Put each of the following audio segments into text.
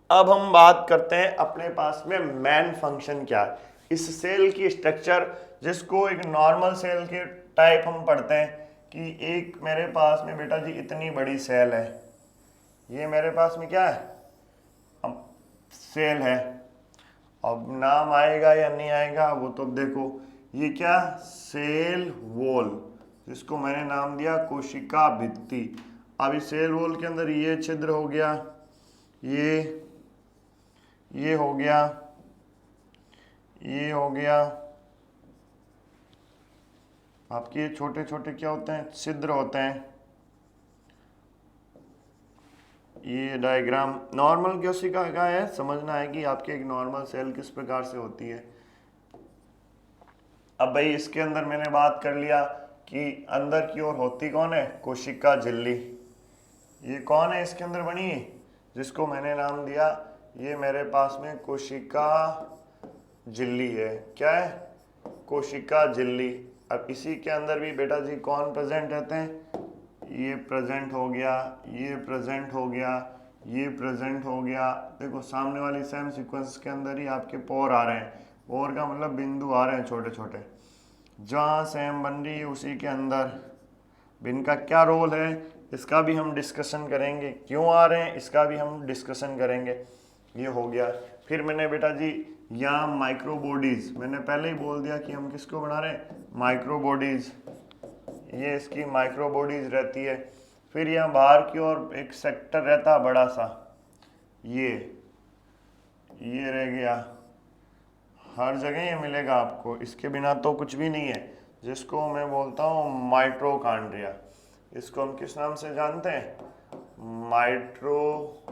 अब हम बात करते हैं अपने पास में मेन फंक्शन क्या है, इस सेल की स्ट्रक्चर, जिसको एक नॉर्मल सेल के टाइप हम पढ़ते हैं कि एक मेरे पास में बेटा जी इतनी बड़ी सेल है, ये मेरे पास में क्या है, अब सेल है। अब नाम आएगा या नहीं आएगा वो तो देखो, ये क्या, सेल वॉल, जिसको मैंने नाम दिया कोशिका भित्ति। अब इस सेल वॉल के अंदर ये छिद्र हो गया, ये हो गया, ये हो गया, आपके छोटे छोटे क्या होते हैं, छिद्र होते हैं। ये डायग्राम नॉर्मल कोशिका का है, समझना है कि आपके एक नॉर्मल सेल किस प्रकार से होती है। अब भाई इसके अंदर मैंने बात कर लिया कि अंदर की ओर होती कौन है, कोशिका झिल्ली। ये कौन है इसके अंदर बनी, जिसको मैंने नाम दिया, ये मेरे पास में कोशिका झिल्ली है। क्या है, कोशिका झिल्ली। अब इसी के अंदर भी बेटा जी कौन प्रेजेंट रहते हैं, ये प्रेजेंट हो गया, ये प्रेजेंट हो गया, ये प्रेजेंट हो गया। देखो सामने वाली सेम सीक्वेंस के अंदर ही आपके पोर आ रहे हैं, पोर का मतलब बिंदु आ रहे हैं छोटे छोटे, जहाँ सेम बन रही है उसी के अंदर। इनका क्या रोल है इसका भी हम डिस्कशन करेंगे, क्यों आ रहे हैं इसका भी हम डिस्कशन करेंगे। ये हो गया। फिर मैंने बेटा जी यहाँ माइक्रोबॉडीज, मैंने पहले ही बोल दिया कि हम किसको बना रहे हैं, माइक्रोबॉडीज। ये इसकी माइक्रोबॉडीज रहती है। फिर यहाँ बाहर की ओर एक सेक्टर रहता है बड़ा सा, ये रह गया, हर जगह ये मिलेगा आपको, इसके बिना तो कुछ भी नहीं है, जिसको मैं बोलता हूँ माइट्रोकांड्रिया। इसको हम किस नाम से जानते हैं, माइट्रोकांड्रिया।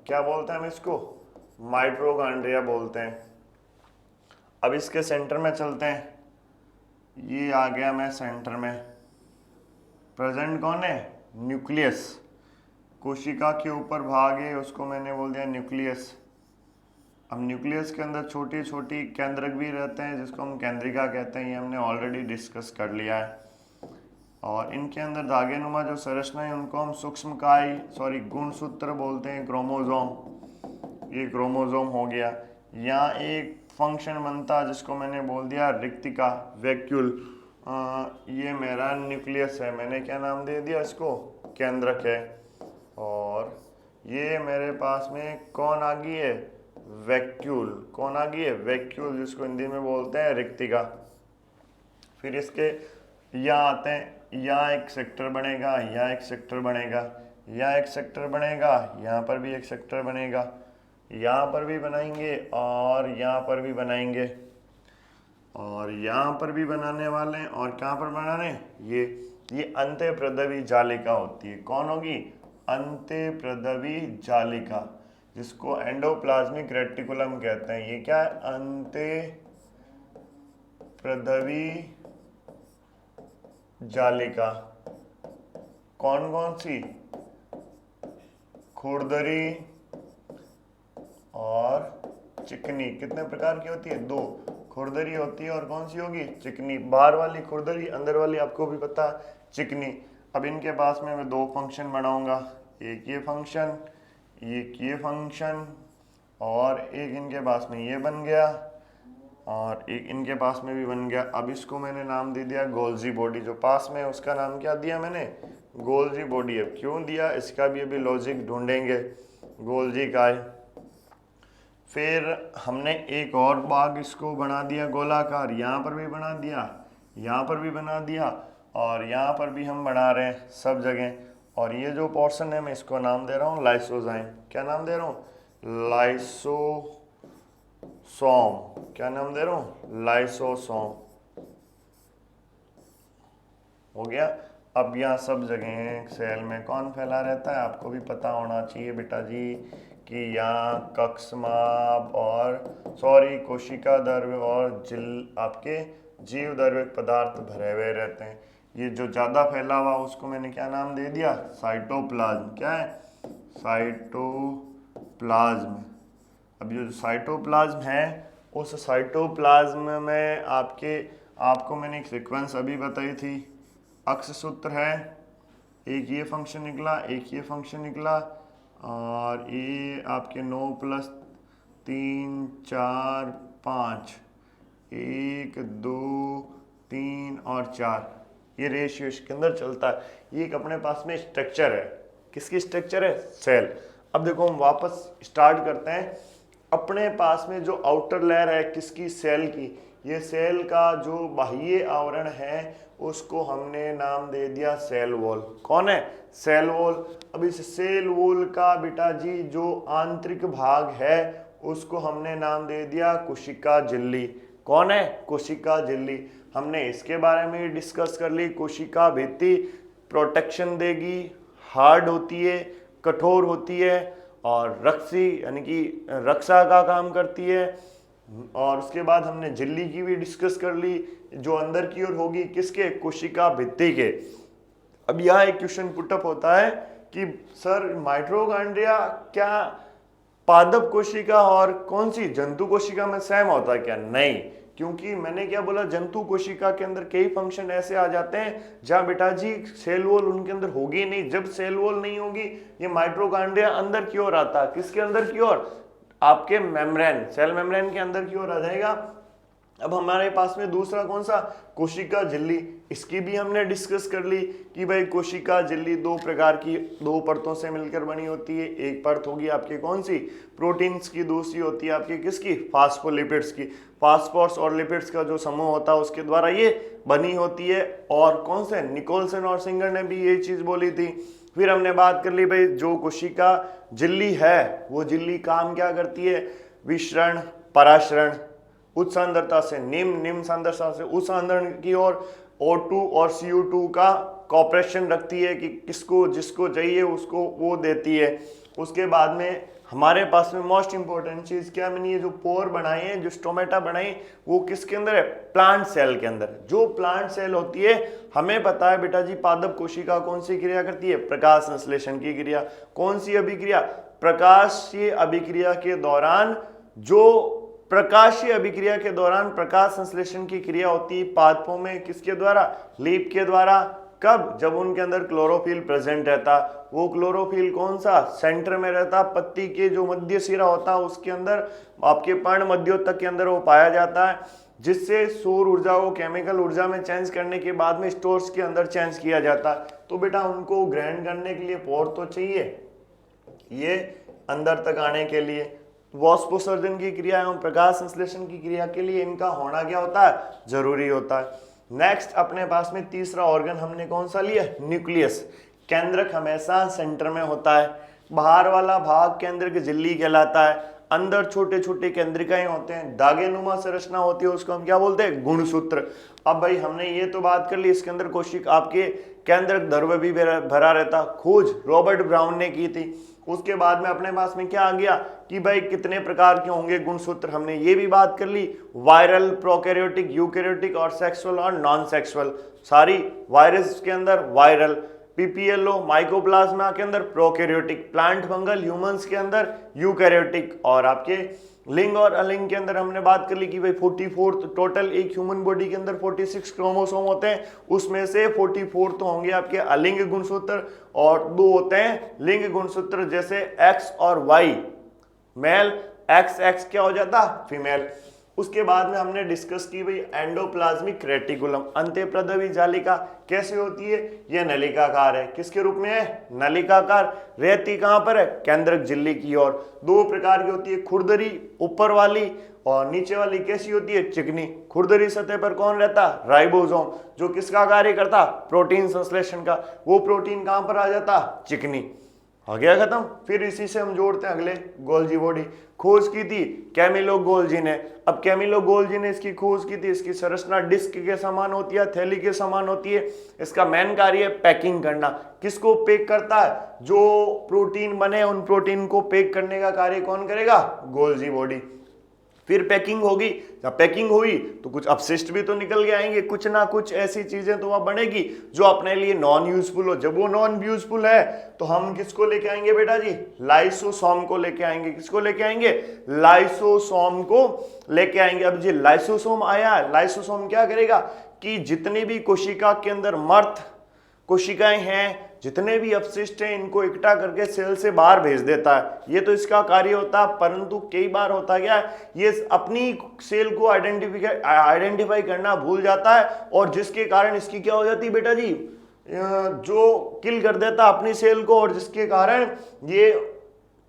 क्या बोलते हैं हम इसको, माइट्रोकांड्रिया बोलते हैं। अब इसके सेंटर में चलते हैं, ये आ गया मैं सेंटर में, प्रेजेंट कौन है, न्यूक्लियस। कोशिका के ऊपर भाग है उसको मैंने बोल दिया न्यूक्लियस। अब न्यूक्लियस के अंदर छोटी छोटी केंद्रक भी रहते हैं, जिसको हम केंद्रिका कहते हैं, ये हमने ऑलरेडी डिस्कस कर लिया है। और इनके अंदर धागे नुमा जो संरचना है उनको हम गुणसूत्र बोलते हैं, क्रोमोजोम। ये क्रोमोजोम हो गया। यहाँ एक फंक्शन बनता जिसको मैंने बोल दिया रिक्तिका, वैक्यूल। ये मेरा न्यूक्लियस है, मैंने क्या नाम दे दिया इसको, केंद्रक है। और ये मेरे पास में कौन आ गई है, वैक्यूल। कौन आ गई है, वैक्यूल, जिसको हिंदी में बोलते हैं रिक्तिका। फिर इसके यहाँ आते हैं, यहाँ एक सेक्टर बनेगा, यहाँ एक सेक्टर बनेगा, यहाँ एक सेक्टर बनेगा, यहाँ पर भी एक सेक्टर बनेगा, यहाँ पर भी बनाएंगे और यहाँ पर भी बनाएंगे, और यहाँ पर भी बनाने वाले हैं, और कहाँ पर बनाने, ये अंत्यप्रदवी जालिका होती है। कौन होगी, अंत्यप्रदवी जालिका, जिसको एंडोप्लाज्मिक रेटिकुलम कहते हैं। ये क्या है, अंत्यप्रदवी जालिका। कौन कौन सी, खुरदरी और चिकनी। कितने प्रकार की होती है, दो, खुरदरी होती है और कौन सी होगी, चिकनी। बाहर वाली खुरदरी, अंदर वाली आपको भी पता है चिकनी। अब इनके पास में मैं दो फंक्शन बनाऊंगा, एक ये फंक्शन, एक ये फंक्शन, और एक इनके पास में ये बन गया, और एक इनके पास में भी बन गया। अब इसको मैंने नाम दे दिया गोल्जी बॉडी, जो पास में है उसका नाम क्या दिया मैंने, गोल्जी बॉडी। अब क्यों दिया इसका भी अभी लॉजिक ढूंढेंगे, गोल्जी का है। फिर हमने एक और भाग इसको बना दिया गोलाकार, यहाँ पर भी बना दिया, यहाँ पर भी बना दिया, और यहाँ पर भी हम बना रहे हैं सब जगह। और ये जो पोर्शन है मैं इसको नाम दे रहा हूँ लाइसोजाइम। क्या नाम दे रहा हूँ, लाइसोसोम। क्या नाम दे रहा हूँ, लाइसोसोम। हो गया। अब यहाँ सब जगह सेल में कौन फैला रहता है, आपको भी पता होना चाहिए बेटा जी कि यहाँ कक्षमाप और कोशिका द्रव्य और आपके जीव द्रव्य पदार्थ भरे हुए रहते हैं। ये जो ज़्यादा फैला हुआ उसको मैंने क्या नाम दे दिया, साइटोप्लाज्म। क्या है, साइटोप्लाज्म। अब जो साइटोप्लाज्म है, उस साइटोप्लाज्म में आपको मैंने एक सीक्वेंस अभी बताई थी, अक्ष सूत्र है, एक ये फंक्शन निकला, एक ये फंक्शन निकला, और ये आपके 9 + 3 4 5, 1 2 3 और 4, ये रेशियो इसके अंदर चलता है। ये एक अपने पास में स्ट्रक्चर है। किसकी स्ट्रक्चर है? सेल। अब देखो हम वापस स्टार्ट करते हैं। अपने पास में जो आउटर लेयर है किसकी? सेल की। ये सेल का जो बाह्य आवरण है उसको हमने नाम दे दिया सेल वॉल। कौन है? Cell wall. अब इस सेल वॉल का बेटा जी जो आंतरिक भाग है उसको हमने नाम दे दिया कोशिका झिल्ली। कौन है? कोशिका झिल्ली। हमने इसके बारे में डिस्कस कर ली। कोशिका भित्ति प्रोटेक्शन देगी, हार्ड होती है, कठोर होती है और रक्षी यानी कि रक्षा का काम करती है। और उसके बाद हमने झिल्ली की भी डिस्कस कर ली जो अंदर की ओर होगी किसके? कोशिका भित्ति के। अब यहाँ एक क्वेश्चन पुटअप होता है कि सर माइटोकॉन्ड्रिया क्या पादप कोशिका और कौन सी जंतु कोशिका में सेम होता है क्या? नहीं, क्योंकि मैंने क्या बोला, जंतु कोशिका के अंदर कई फंक्शन ऐसे आ जाते हैं जहां बेटा जी सेल वॉल उनके अंदर होगी नहीं। जब सेल वॉल नहीं होगी ये माइटोकॉन्ड्रिया अंदर की ओर आता है। किसके अंदर की ओर? आपके मेम्ब्रेन, सेल मेम्ब्रेन के अंदर की ओर आ जाएगा। अब हमारे पास में दूसरा कौन सा? कोशिका झिल्ली। इसकी भी हमने डिस्कस कर ली कि भाई कोशिका झिल्ली दो प्रकार की, दो परतों से मिलकर बनी होती है। एक परत होगी आपकी कौन सी? प्रोटीन्स की। दूसरी होती है आपकी किसकी? फास्फोलिपिड्स की। फास्फोरस और लिपिड्स का जो समूह होता है उसके द्वारा ये बनी होती है। और कौन से? निकोलसन और सिंगर ने भी ये चीज बोली थी। फिर हमने बात कर ली भाई जो कोशिका झिल्ली है वो झिल्ली काम क्या करती है? विसरण, परासरण, उच्च सांद्रता से निम्न, निम्न सांद्रता से उच्च सांद्रण की ओर O2 और CO2 का कॉपरेशन रखती है कि किसको जिसको चाहिए उसको वो देती है। उसके बाद में हमारे पास में मोस्ट इंपॉर्टेंट चीज क्या बनी है? जो पोर बनाए हैं, जो स्टोमेटा बनाई, वो किसके अंदर है? प्लांट सेल के अंदर। जो प्लांट सेल होती है हमें पता है बेटा जी पादप कोशिका कौन सी क्रिया करती है? प्रकाश संश्लेषण की क्रिया। कौन सी अभिक्रिया? प्रकाशीय अभिक्रिया के दौरान जो प्रकाशीय अभिक्रिया के दौरान प्रकाश संश्लेषण की क्रिया होती है पादपों में। किसके द्वारा? लीफ के द्वारा। कब? जब उनके अंदर क्लोरोफिल प्रेजेंट रहता। वो क्लोरोफिल कौन सा? सेंटर में रहता। पत्ती के जो मध्य सिरा होता है उसके अंदर, आपके पर्ण मध्योतक के अंदर वो पाया जाता है, जिससे सौर ऊर्जा को केमिकल ऊर्जा में चेंज करने के बाद में स्टोर्स के अंदर चेंज किया जाता है। तो बेटा उनको ग्रहण करने के लिए पोर तो चाहिए, ये अंदर तक आने के लिए वाष्पोत्सर्जन की क्रिया एवं प्रकाश संश्लेषण की क्रिया के लिए इनका होना क्या होता है? जरूरी होता है। नेक्स्ट अपने पास में तीसरा ऑर्गन हमने कौन सा लिया? न्यूक्लियस। केंद्रक हमेशा सेंटर में होता है। बाहर वाला भाग केंद्रक झिल्ली कहलाता है। अंदर छोटे छोटे केंद्रिकाएं होते हैं, दागेनुमा संरचना होती है, उसको हम क्या बोलते हैं? गुणसूत्र। अब भाई हमने ये तो बात कर ली, इसके अंदर कोशिका आपके केंद्रक ध्रुव भी भरा रहता। खोज रॉबर्ट ब्राउन ने की थी। उसके बाद में अपने पास में क्या आ गया कि भाई कितने प्रकार के होंगे गुणसूत्र, हमने ये भी बात कर ली। वायरल, प्रोकैरियोटिक, यूकैरियोटिक और सेक्सुअल और नॉन सेक्सुअल। सारी वायरस के अंदर वायरल, पीपीएलओ माइकोप्लाज्मा के अंदर प्रोकैरियोटिक, प्लांट फंगल ह्यूमंस के अंदर यूकैरियोटिक। और आपके लिंग और अलिंग के अंदर हमने बात कर ली कि भाई 44 टोटल एक ह्यूमन बॉडी के अंदर 46 क्रोमोसोम होते हैं, उसमें से 44 तो होंगे आपके अलिंग गुणसूत्र और 2 होते हैं लिंग गुणसूत्र, जैसे एक्स और वाई। मेल एक्स एक्स क्या हो जाता? फीमेल। उसके बाद में हमने डिस्कस की भाई एंडोप्लाज्मिक रेटिकुलम, अंत्यप्रदवी जालिका कैसे होती है? यह नलिकाकार है। किसके रूप में है? नलिकाकार। रहती कहां पर है? केंद्रक झिल्ली की ओर। 2 प्रकार की होती है, खुरदरी ऊपर वाली और नीचे वाली कैसी होती है? चिकनी। खुरदरी सतह पर कौन रहता? राइबोसोम, जो किसका कार्य करता? प्रोटीन संश्लेषण का। वो प्रोटीन कहां पर आ जाता? चिकनी। हो गया खत्म। फिर इसी से हम जोड़ते हैं अगले, गोल्जी बॉडी। खोज की थी कैमिलो गोल्जी ने। अब कैमिलो गोल्जी ने इसकी खोज की थी। इसकी संरचना डिस्क के समान होती है, थैली के समान होती है। इसका मेन कार्य है पैकिंग करना। किसको पैक करता है? जो प्रोटीन बने उन प्रोटीन को पैक करने का कार्य कौन करेगा? Golgi body. फिर पैकिंग होगी, जब पैकिंग हुई तो कुछ अपशिष्ट भी तो निकल के आएंगे, कुछ ना कुछ ऐसी चीजें तो वहां बनेगी जो अपने लिए नॉन यूजफुल हो। जब वो नॉन यूजफुल है तो हम किसको लेके आएंगे बेटा जी? लाइसोसोम को लेके आएंगे। किसको लेके आएंगे? लाइसोसोम को लेके आएंगे। अब जी लाइसोसोम आया, लाइसोसोम क्या करेगा कि जितनी भी कोशिका के अंदर मर्त कोशिकाएं हैं जितने भी अपशिष्ट हैं इनको इकट्ठा करके सेल से बाहर भेज देता है। ये तो इसका कार्य होता है, परंतु कई बार होता क्या है, ये अपनी सेल को आइडेंटिफाई करना भूल जाता है और जिसके कारण इसकी क्या हो जाती है बेटा जी, जो किल कर देता अपनी सेल को, और जिसके कारण ये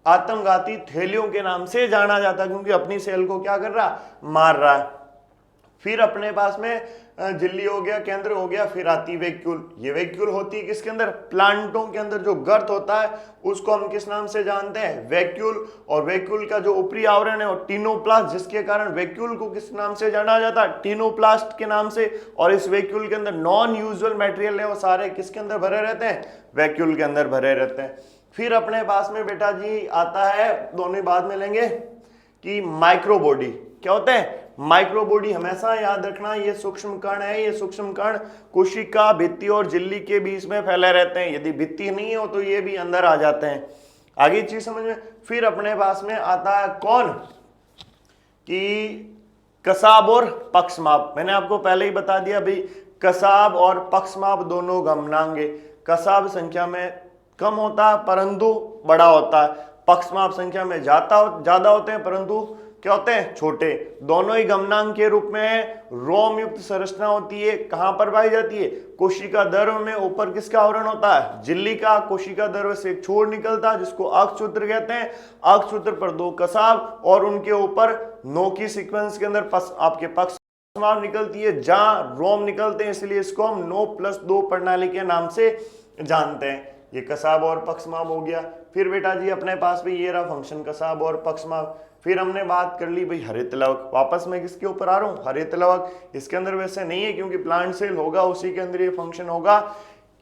आत्मघाती थैलियों के नाम से जाना जाता है, क्योंकि अपनी सेल को क्या कर रहा, मार रहा है। फिर अपने पास में झिल्ली हो गया, केंद्र हो गया, फिर आती वैक्यूल। ये वैक्यूल होती है किसके अंदर, प्लांटों के अंदर जो गर्त होता है उसको हम किस नाम से जानते हैं, वैक्यूल। और वैक्यूल का जो ऊपरी आवरण है वो टिनोप्लास्ट, जिसके कारण वैक्यूल को किस नाम से जाना जाता है, टिनोप्लास्ट के नाम से। और इस वैक्यूल के अंदर नॉन यूजुअल मटेरियल है वो सारे किसके अंदर भरे रहते हैं, वैक्यूल के अंदर भरे रहते हैं। फिर अपने पास में बेटा जी आता है, दोनों बाद में लेंगे, कि माइक्रोबॉडी। क्या होते हैं, माइक्रोबॉडी हमेशा याद रखना, ये सूक्ष्म कण है। ये सूक्ष्म कण कोशिका, भित्ति और झिल्ली के बीच में फैले रहते हैं। यदि भित्ति नहीं हो तो ये भी अंदर आ जाते हैं। आगे चीज समझ में। फिर अपने पास में आता है कौन, कि कसाब और पक्षमाप। मैंने आपको पहले ही बता दिया भाई, कसाब और पक्षमाप दोनों गमनांग। कसाब संख्या में कम होता है परंतु बड़ा होता है, पक्षमाप संख्या में ज्यादा होते हैं परंतु क्या होते हैं, छोटे। दोनों ही गमनांग के रूप में रोम युक्त संरचना होती है। कहां पर पाई जाती है, कोशिका द्रव्य में। ऊपर किसका आवरण होता है, झिल्ली का। कोशिका द्रव्य से एक छोर निकलता है जिसको अक्षसूत्र कहते हैं। अक्षसूत्र पर दो कसाब और उनके ऊपर नोकी सीक्वेंस के अंदर आपके पक्षमाप निकलती है, जहां रोम निकलते हैं, इसलिए इसको हम 9+2 प्रणाली के नाम से जानते हैं। ये कसाब और पक्षमाप हो गया। फिर बेटा जी अपने पास भी ये रहा फंक्शन, कसाब और पक्षमाप। फिर हमने बात कर ली भाई हरित लवक। वापस मैं किसके ऊपर आ रहा हूँ, हरित लवक। इसके अंदर वैसे नहीं है क्योंकि प्लांट सेल होगा उसी के अंदर ये फंक्शन होगा,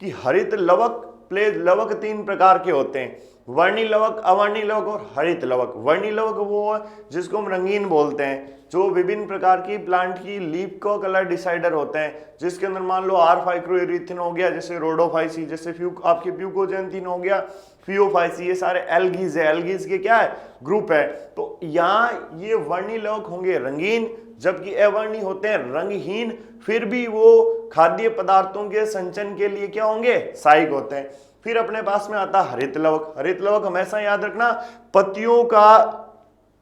कि हरित लवक लवक 3 प्रकार के होते हैं, वर्णी लवक, अवर्णी लवक और हरित लवक। वर्णी लवक वो है जिसको हम रंगीन बोलते हैं, जो विभिन्न प्रकार की प्लांट की लीफ को कलर डिसाइडर होते हैं, जिसके अंदर मान लो R-फाइक्रोइरिथिन हो गया, जैसे रोडोफाइसी, जैसे आपके प्यूकोजेंथिन हो गया, फियोफाइसी, ये सारे एल्गीज है। एल्गीज के क्या है, ग्रुप है। तो यहाँ ये वर्णी लवक होंगे रंगीन, जबकि अवर्णी होते हैं रंगहीन। फिर भी वो खाद्य पदार्थों के संचन के लिए क्या होंगे, सहायक होते हैं। फिर अपने पास में आता है हरित लवक। हरित लवक हमेशा याद रखना, पत्तियों का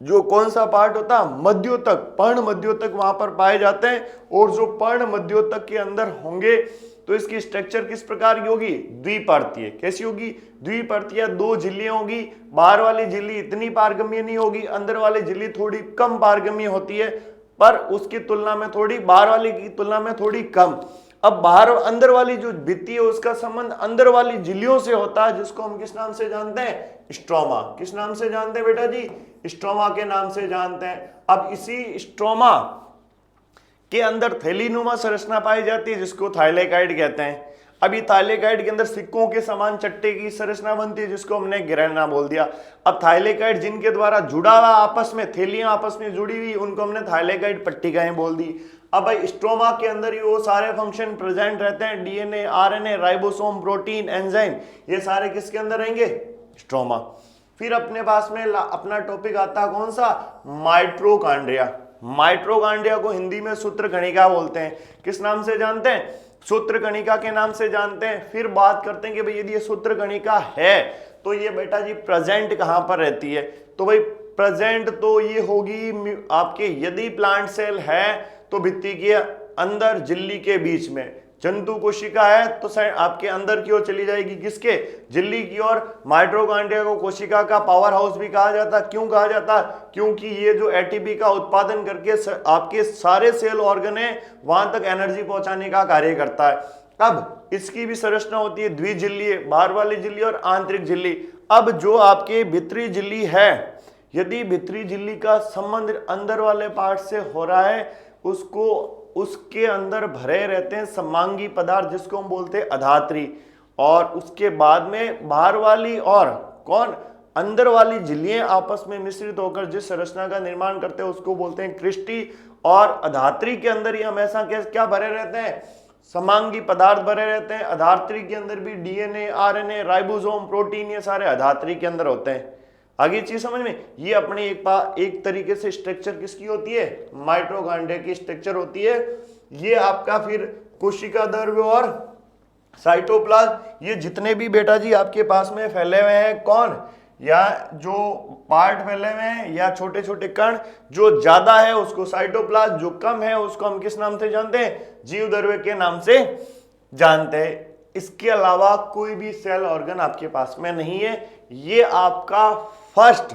जो कौन सा पार्ट होता है, मध्योतक, पर्ण मध्योतक वहां पर पाए जाते हैं। और जो पर्ण मध्योतक के अंदर होंगे तो इसकी स्ट्रक्चर किस प्रकार की होगी, द्विपर्तीय। कैसी होगी, द्विपर्तीय। 2 झिल्लियां होगी, बाहर वाली झिल्ली इतनी पारगम्य नहीं होगी, अंदर वाली झिल्ली थोड़ी कम पारगम्य होती है, पर उसकी तुलना में थोड़ी, बाहर वाली की तुलना में थोड़ी कम। अब बाहर अंदर वाली जो भित्ति है उसका संबंध अंदर वाली झिल्लियों से होता है, जिसको हम किस नाम से जानते हैं, स्ट्रोमा। किस नाम से जानते हैं बेटा जी, स्ट्रोमा के नाम से जानते हैं। अब इसी स्ट्रोमा के अंदर थैलीनुमा संरचना पाई जाती है, जिसको थाइलेकाइड कहते हैं। अभी थाइलेकाइड के अंदर सिक्कों के समान चट्टे की संरचना बनती है, जिसको हमने ग्रैनुला बोल दिया। अब थाइलेकाइड जिनके द्वारा जुड़ा हुआ आपस में, थैलियां आपस में जुड़ी हुई, उनको हमने थाइलेकाइड पट्टिकाएं बोल दी। अब भाई स्ट्रोमा के अंदर ही वो सारे फंक्शन प्रेजेंट रहते हैं, DNA, RNA, ribosome, protein, enzyme, ये सारे किसके अंदर रहेंगे, स्ट्रोमा। फिर अपने पास में अपना टॉपिक आता है कौन सा, माइटोकॉन्ड्रिया। माइटोकॉन्ड्रिया को हिंदी में सूत्र कणिका बोलते हैं। किस नाम से जानते हैं, सूत्र कणिका के नाम से जानते हैं। फिर बात करते हैं कि भाई यदि ये सूत्र कणिका है तो ये बेटा जी प्रेजेंट कहां पर रहती है, तो भाई प्रेजेंट तो ये होगी आपके, यदि प्लांट सेल है तो भित्ति के अंदर झिल्ली के बीच में। जंतु कोशिका है तो आपके अंदर की ओर चली जाएगी, किसके, झिल्ली की ओर। माइटोकॉन्ड्रिया को कोशिका का पावर हाउस भी कहा जाता है। क्यों कहा जाता है, क्योंकि ये जो एटीपी का उत्पादन करके आपके सारे सेल ऑर्गन है वहां तक एनर्जी पहुंचाने का कार्य करता है। अब इसकी भी संरचना होती है द्विझिल्लीय, बाहर वाली झिल्ली और आंतरिक झिल्ली। अब जो आपके भीतरी झिल्ली है, यदि भीतरी झिल्ली का संबंध अंदर वाले पार्ट से हो रहा है, उसको उसके अंदर भरे रहते हैं समांगी पदार्थ, जिसको हम बोलते हैं अधात्री। और उसके बाद में बाहर वाली और कौन, अंदर वाली झिल्लियां आपस में मिश्रित होकर जिस संरचना का निर्माण करते हैं उसको बोलते हैं क्रिस्टी। और अधात्री के अंदर ही हमेशा क्या भरे रहते हैं, समांगी पदार्थ भरे रहते हैं। अधात्री के अंदर भी डीएनए, आरएनए, राइबोसोम, प्रोटीन, ये सारे अधात्री के अंदर होते हैं। आगे चीज समझ में, ये अपने एक तरीके से स्ट्रक्चर किसकी होती है, माइटोकॉन्ड्रिया की स्ट्रक्चर होती है। ये आपका फिर कोशिका द्रव्य और साइटोप्लाज्म, ये जितने भी बेटा जी आपके पास में फैले हुए हैं, कौन, या जो पार्ट फैले हुए हैं या छोटे छोटे कण, जो ज्यादा है उसको साइटोप्लाज्म, जो कम है उसको हम किस नाम से जानते हैं, जीवद्रव्य के नाम से जानते हैं। इसके अलावा कोई भी सेल ऑर्गन आपके पास में नहीं है। ये आपका फर्स्ट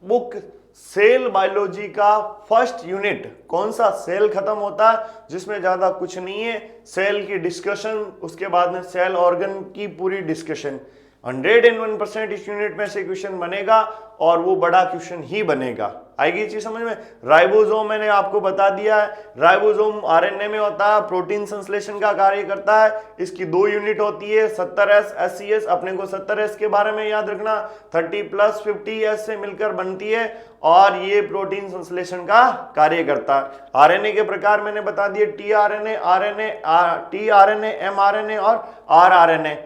बुक सेल बायोलॉजी का फर्स्ट यूनिट, कौन सा, सेल खत्म होता है जिसमें ज्यादा कुछ नहीं है, सेल की डिस्कशन, उसके बाद में सेल ऑर्गन की पूरी डिस्कशन। 101% इस यूनिट में से क्वेश्चन बनेगा और वो बड़ा क्वेश्चन ही बनेगा। आएगी चीज समझ में। राइबोसोम मैंने आपको बता दिया है, राइबोसोम आरएनए में होता है, प्रोटीन संश्लेषण का कार्य करता है। इसकी 2 यूनिट होती है, 70S SCS, अपने को 70S के बारे में याद रखना, 30 + 50S से मिलकर बनती है और ये प्रोटीन संश्लेषण का कार्य करता है। आरएनए के प्रकार मैंने बता दिए, टीआरएनए, आरएनए, टीआरएनए, एमआरएनए और आरआरएनए,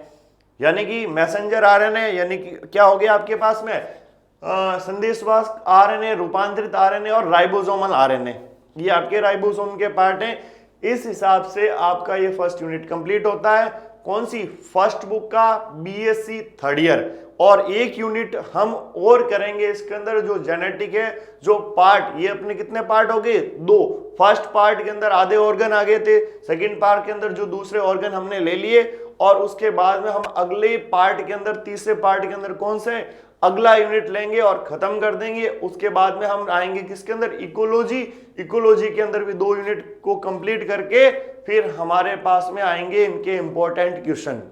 यानी कि मैसेंजर आरएनए, यानी कि क्या हो गया आपके पास में संदेशवाहक आरएनए, रूपांतरित आरएनए और राइबोसोमल आरएनए, ये आपके राइबोसोम के पार्ट हैं। इस हिसाब से आपका ये फर्स्ट यूनिट कंप्लीट होता है। कौन सी, फर्स्ट बुक का बीएससी 3rd ईयर। और एक यूनिट हम और करेंगे इसके अंदर, जो जेनेटिक है, जो पार्ट, ये अपने कितने पार्ट हो गए, 2। फर्स्ट पार्ट के अंदर आधे ऑर्गन आ गए थे, सेकंड पार्ट के अंदर जो दूसरे ऑर्गन हमने ले लिए, और उसके बाद में हम अगले पार्ट के अंदर, तीसरे पार्ट के अंदर कौन से, अगला यूनिट लेंगे और खत्म कर देंगे। उसके बाद में हम आएंगे किसके अंदर, इकोलॉजी। इकोलॉजी के अंदर भी 2 यूनिट को कंप्लीट करके फिर हमारे पास में आएंगे इनके इंपॉर्टेंट क्वेश्चन।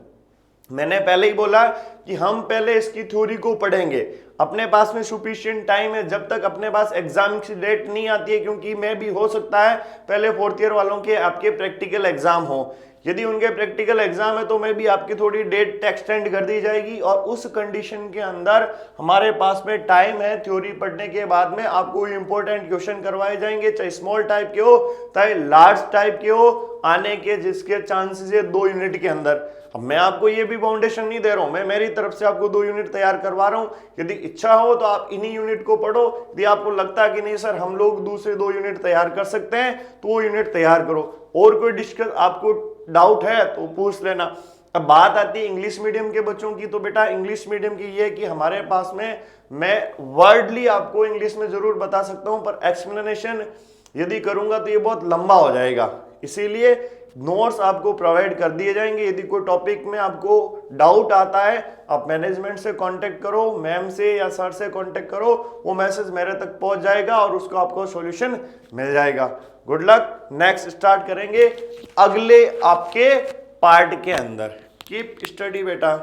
मैंने पहले ही बोला कि हम पहले इसकी थ्योरी को पढ़ेंगे, अपने पास में सफिशिएंट टाइम है, जब तक अपने पास एग्जाम की डेट नहीं आती है, क्योंकि मैं भी हो सकता है पहले 4th ईयर वालों के आपके प्रैक्टिकल एग्जाम हो। यदि उनके प्रैक्टिकल एग्जाम है तो मैं भी आपकी थोड़ी डेट एक्सटेंड कर दी जाएगी, और उस कंडीशन के अंदर हमारे पास में टाइम है। थ्योरी पढ़ने के बाद में आपको इंपॉर्टेंट क्वेश्चन करवाए जाएंगे, चाहे स्मॉल टाइप के हो चाहे लार्ज टाइप के हो, आने के जिसके चांसेस है 2 यूनिट के अंदर। अब मैं आपको ये भी फाउंडेशन नहीं दे रहा हूं, मैं मेरी तरफ से आपको 2 यूनिट तैयार करवा रहा हूं। यदि इच्छा हो तो आप इन्हीं यूनिट को पढ़ो, यदि आपको लगता है कि नहीं सर हम लोग दूसरे 2 यूनिट तैयार कर सकते हैं तो वो यूनिट तैयार करो। और कोई डिस्कस आपको डाउट है तो पूछ लेना। अब बात आती है इंग्लिश मीडियम के बच्चों की, तो बेटा इंग्लिश मीडियम की ये है कि हमारे पास में मैं वर्डली आपको इंग्लिश में जरूर बता सकता हूं, पर एक्सप्लेनेशन यदि करूंगा तो ये बहुत लंबा हो जाएगा, इसीलिए नोट्स आपको प्रोवाइड कर दिए जाएंगे। यदि कोई टॉपिक में आपको डाउट आता है, आप मैनेजमेंट से कांटेक्ट करो, मैम से या सर से कांटेक्ट करो, वो मैसेज मेरे तक पहुंच जाएगा और उसको आपको सॉल्यूशन मिल जाएगा। Good luck. नेक्स्ट स्टार्ट करेंगे अगले आपके पार्ट के अंदर। कीप स्टडी बेटा।